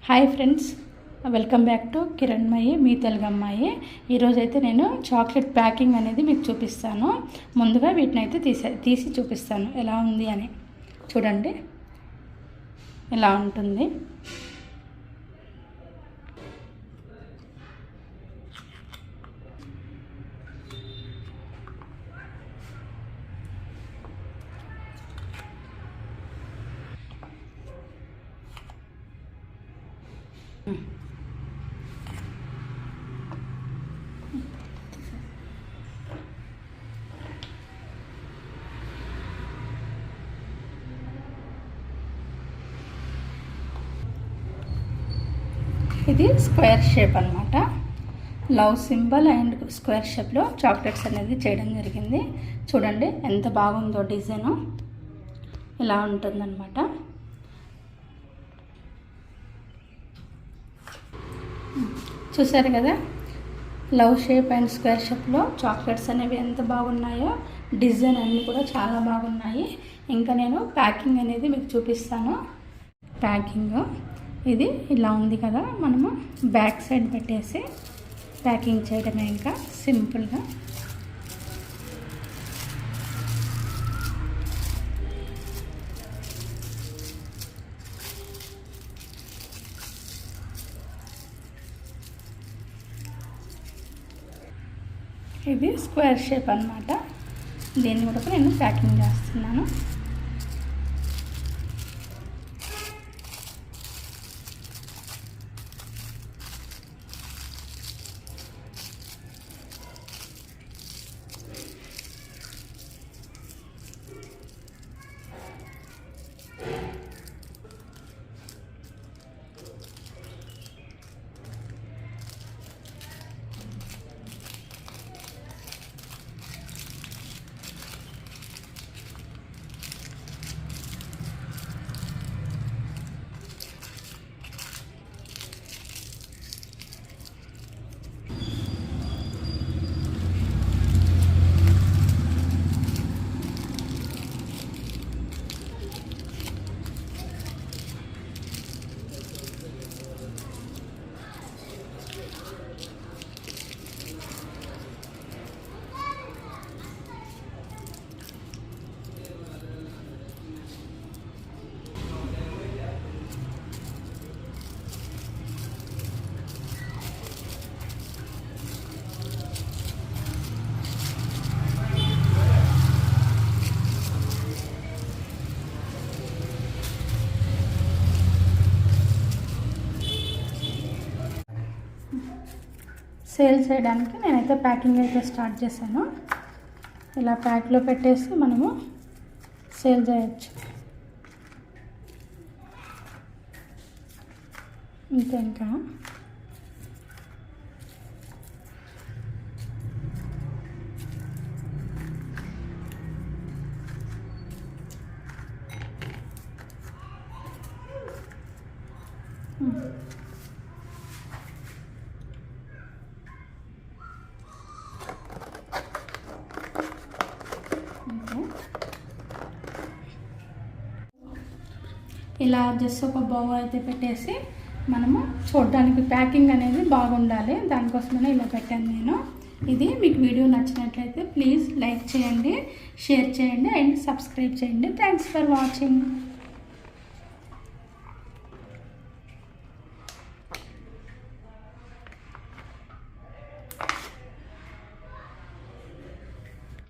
Hi friends, welcome back to Kiranmayi మీ తెలుగు అమ్మాయి. ఈరోజైతే నేను చాక్లెట్ ప్యాకింగ్ అనేది మీకు చూపిస్తాను. ముందుగా వీటిని అయితే తీసి చూపిస్తాను ఎలా ఉంది అని. చూడండి ఎలా ఉంటుంది. ఇది స్క్వేర్ షేప్ అన్నమాట. లవ్ సింబల్ అండ్ స్క్వేర్ షేప్లో చాక్లెట్స్ అనేది చేయడం జరిగింది. చూడండి ఎంత బాగుందో డిజైను. ఇలా ఉంటుందన్నమాట. చూసారు కదా, లవ్ షేప్ అండ్ స్క్వేర్ షేప్లో చాక్లెట్స్ అనేవి ఎంత బాగున్నాయో. డిజైన్ అన్నీ కూడా చాలా బాగున్నాయి. ఇంకా నేను ప్యాకింగ్ అనేది మీకు చూపిస్తాను. ప్యాకింగ్ ఇది ఇలా ఉంది కదా, మనము బ్యాక్ సైడ్ పెట్టేసి ప్యాకింగ్ చేయడమే. ఇంకా సింపుల్గా ఇది స్క్వేర్ షేప్ అన్నమాట. దీన్ని కూడా నేను ప్యాకింగ్ చేస్తున్నాను. సేల్ చేయడానికి నేనైతే ప్యాకింగ్ అయితే స్టార్ట్ చేశాను. ఇలా ప్యాక్లో పెట్టేసి మనము సేల్ చేయొచ్చు. ఇంతే. ఇంకా ఇలా జస్ట్ ఒక బౌల్ అయితే పెట్టేసి మనము చూడడానికి ప్యాకింగ్ అనేది బాగుండాలి. దానికోసమే ఇలా పెట్టాను నేను. ఇది మీకు వీడియో నచ్చినట్లయితే ప్లీజ్ లైక్ చేయండి, షేర్ చేయండి అండ్ సబ్స్క్రైబ్ చేయండి. Thanks for watching.